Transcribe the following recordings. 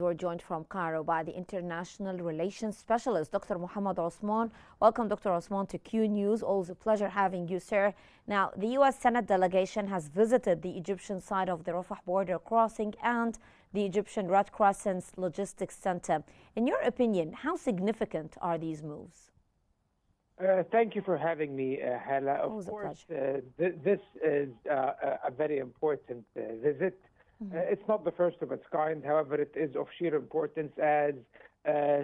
we're joined from Cairo by the International Relations Specialist, Dr. Mohamed Osman. Welcome, Dr. Osman, to Qnews. Always a pleasure having you, sir. Now, the U.S. Senate delegation has visited the Egyptian side of the Rafah border crossing and the Egyptian Red Crescent's logistics center. In your opinion, how significant are these moves? Thank you for having me, Hala. Of course, this is a very important visit. It's not the first of its kind. However, it is of sheer importance as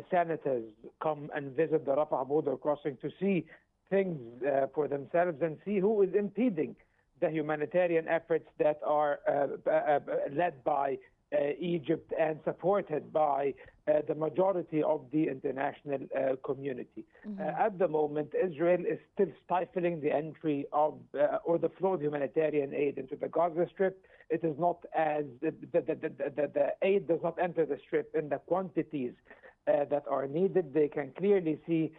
senators come and visit the Rafah border crossing to see things for themselves and see who is impeding the humanitarian efforts that are led by Egypt and supported by the majority of the international community. At the moment, Israel is still stifling the entry of or the flow of humanitarian aid into the Gaza Strip. It is not as the aid does not enter the Strip in the quantities that are needed. They can clearly see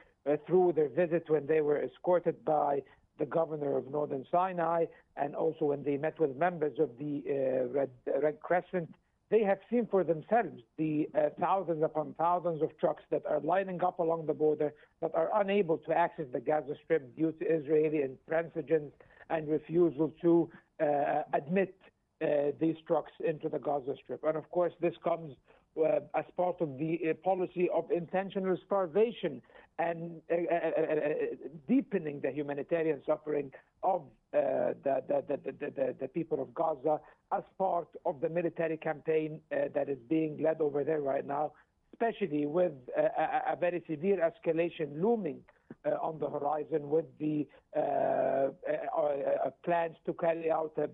through their visit when they were escorted by the governor of Northern Sinai and also when they met with members of the Red Crescent. They have seen for themselves the thousands upon thousands of trucks that are lining up along the border that are unable to access the Gaza Strip due to Israeli intransigence and refusal to admit these trucks into the Gaza Strip. And of course, this comes as part of the policy of intentional starvation and deepening the humanitarian suffering of the people of Gaza as part of the military campaign that is being led over there right now, especially with a very severe escalation looming on the horizon with the plans to carry out a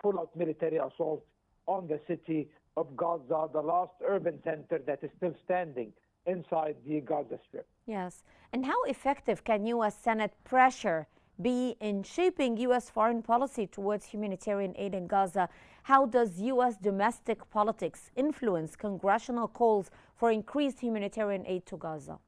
full-out military assault on the city of Gaza, the last urban center that is still standing inside the Gaza Strip. Yes. And how effective can U.S. Senate pressure be in shaping U.S. foreign policy towards humanitarian aid in Gaza? How does U.S. domestic politics influence congressional calls for increased humanitarian aid to Gaza?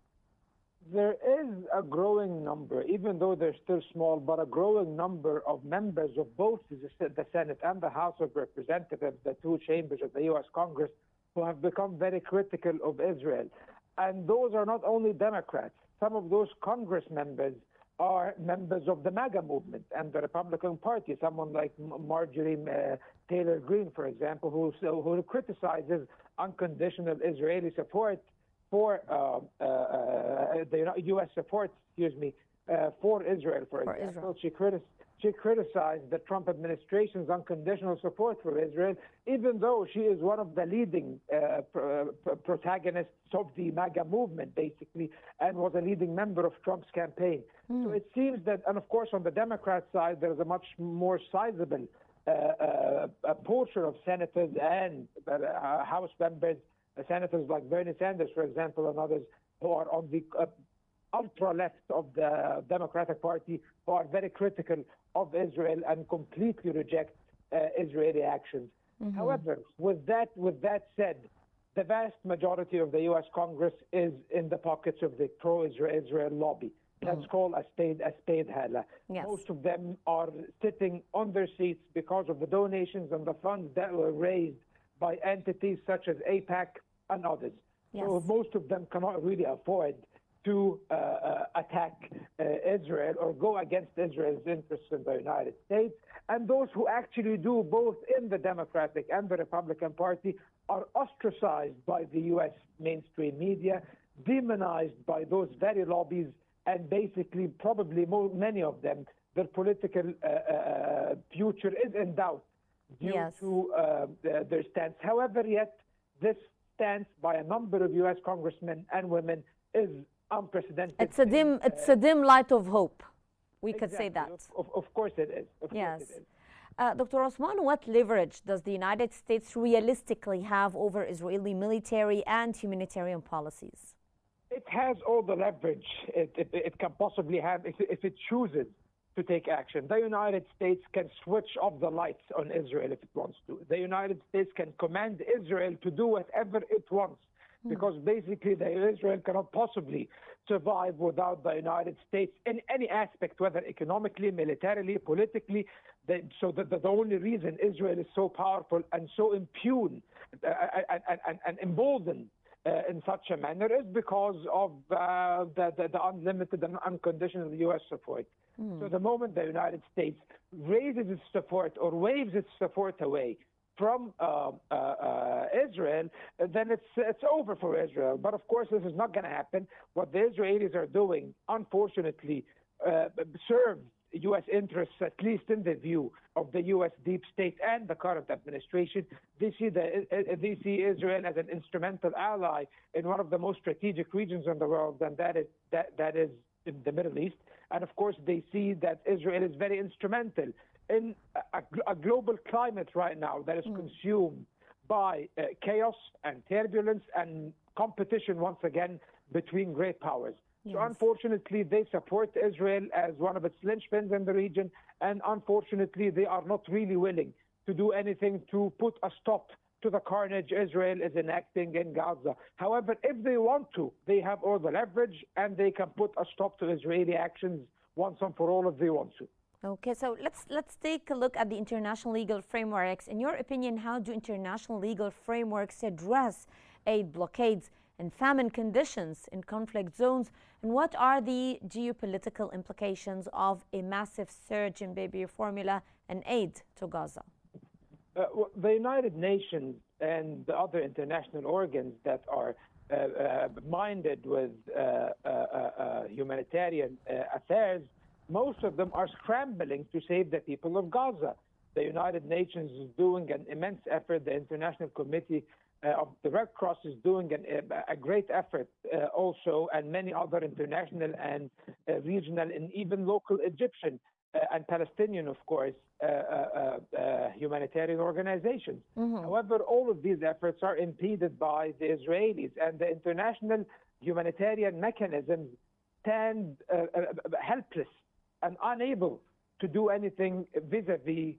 There is a growing number, even though they're still small, but a growing number of members of both the Senate and the House of Representatives, the two chambers of the U.S. Congress, who have become very critical of Israel. And those are not only Democrats. Some of those Congress members are members of the MAGA movement and the Republican Party. Someone like Marjorie Taylor Greene, for example, who criticizes unconditional Israeli support for the U.S. support, for Israel, for example. She criticized the Trump administration's unconditional support for Israel, even though she is one of the leading protagonists of the MAGA movement, basically, and was a leading member of Trump's campaign. So it seems that, and of course, on the Democrat side, there's a much more sizable portion of senators and House members, senators like Bernie Sanders, for example, and others who are on the ultra-left of the Democratic Party, who are very critical of Israel and completely reject Israeli actions. However, with that said, the vast majority of the U.S. Congress is in the pockets of the pro-Israel lobby. Let's call a spade, Hala. Yes. Most of them are sitting on their seats because of the donations and the funds that were raised by entities such as AIPAC and others. Yes. So most of them cannot really afford to attack Israel or go against Israel's interests in the United States. And those who actually do, both in the Democratic and the Republican Party, are ostracized by the U.S. mainstream media, demonized by those very lobbies, and basically, probably many of them, their political future is in doubt due to their stance. However, yet this stance by a number of U.S. congressmen and women is unprecedented. It's a dim light of hope. We could say that. Of course it is. Of course it is. Dr. Osman, what leverage does the United States realistically have over Israeli military and humanitarian policies? It has all the leverage it can possibly have if it chooses to take action. The United States can switch off the lights on Israel if it wants to. The United States can command Israel to do whatever it wants because basically Israel cannot possibly survive without the United States in any aspect, whether economically, militarily, politically. So the only reason Israel is so powerful and so impugned and emboldened in such a manner is because of the unlimited and unconditional U.S. support. So the moment the United States raises its support or waves its support away from Israel, then it's over for Israel. But of course, this is not going to happen. What the Israelis are doing, unfortunately, serves U.S. interests, at least in the view of the U.S. deep state and the current administration. They see Israel as an instrumental ally in one of the most strategic regions in the world, and that is in the Middle East. And of course, they see that Israel is very instrumental in a global climate right now that is consumed by chaos and turbulence and competition once again between great powers. Yes. So unfortunately, they support Israel as one of its linchpins in the region, and unfortunately, they are not really willing to do anything to put a stop to the carnage Israel is enacting in Gaza. However, if they want to, they have all the leverage, and they can put a stop to Israeli actions once and for all if they want to. Okay, so let's take a look at the international legal frameworks. In your opinion, how do international legal frameworks address aid blockades and famine conditions in conflict zones? And what are the geopolitical implications of a massive surge in baby formula and aid to Gaza? Well, the United Nations and the other international organs that are minded with humanitarian affairs, most of them are scrambling to save the people of Gaza. The United Nations is doing an immense effort. The International Committee of the Red Cross is doing a great effort also, and many other international and regional and even local Egyptian and Palestinian, of course, humanitarian organizations. However, all of these efforts are impeded by the Israelis, and the international humanitarian mechanisms stand helpless and unable to do anything vis-a-vis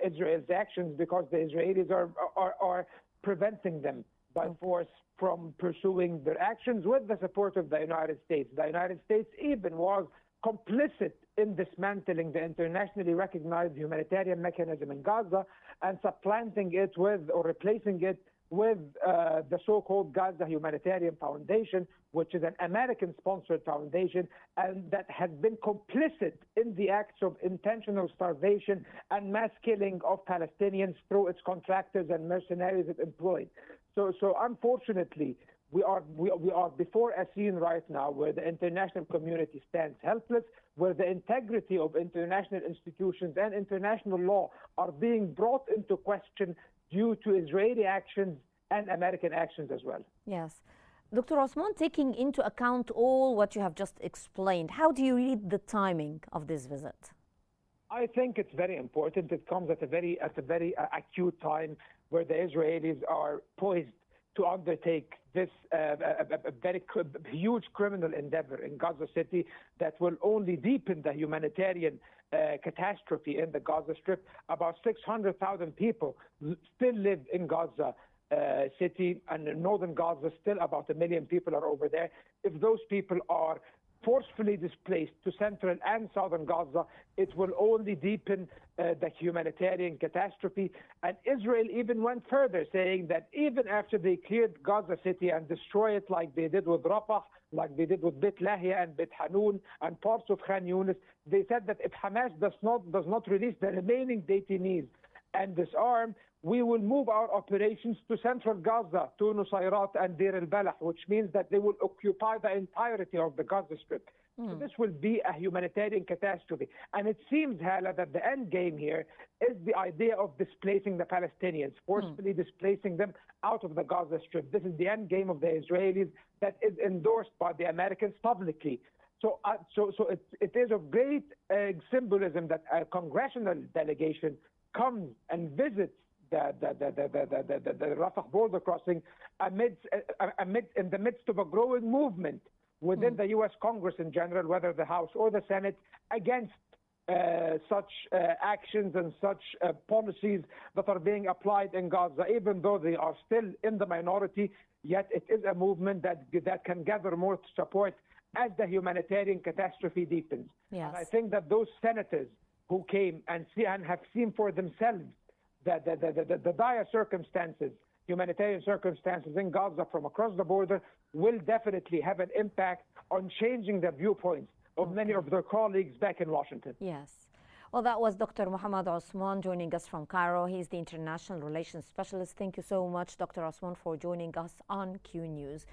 Israel's actions, because the Israelis are preventing them by force from pursuing their actions with the support of the United States. The United States even was complicit in dismantling the internationally recognized humanitarian mechanism in Gaza and supplanting it with, or replacing it with the so-called Gaza Humanitarian Foundation, which is an American-sponsored foundation, and that has been complicit in the acts of intentional starvation and mass killing of Palestinians through its contractors and mercenaries it employed. So unfortunately, we are before a scene right now where the international community stands helpless, where the integrity of international institutions and international law are being brought into question due to Israeli actions and American actions as well. Yes. Dr. Osman, taking into account all what you have just explained, how do you read the timing of this visit? I think it's very important. It comes at a very acute time where the Israelis are poised to undertake this very huge criminal endeavor in Gaza City that will only deepen the humanitarian catastrophe in the Gaza Strip. About 600,000 people still live in Gaza City, and in northern Gaza, still about 1 million people are over there. If those people are forcefully displaced to central and southern Gaza, it will only deepen the humanitarian catastrophe. And Israel even went further, saying that even after they cleared Gaza City and destroy it like they did with Rafah, like they did with Beit Lahia and Beit Hanun and parts of Khan Yunis, they said that if Hamas does not release the remaining detainees and disarm, we will move our operations to central Gaza, to Nusayrat and Deir al-Balah, which means that they will occupy the entirety of the Gaza Strip. So this will be a humanitarian catastrophe. And it seems, Hala, that the end game here is the idea of displacing the Palestinians, forcefully displacing them out of the Gaza Strip. This is the end game of the Israelis that is endorsed by the Americans publicly. So it is of great symbolism that a congressional delegation comes and visits the Rafah border crossing in the midst of a growing movement within the U.S. Congress in general, whether the House or the Senate, against such actions and such policies that are being applied in Gaza, even though they are still in the minority. Yet it is a movement that can gather more support as the humanitarian catastrophe deepens. Yes. And I think that those senators who came and have seen for themselves the dire circumstances, humanitarian circumstances in Gaza from across the border, will definitely have an impact on changing the viewpoints of many of their colleagues back in Washington. Yes. Well, that was Dr. Mohamed Osman joining us from Cairo. He's the international relations specialist. Thank you so much, Dr. Osman, for joining us on Q News.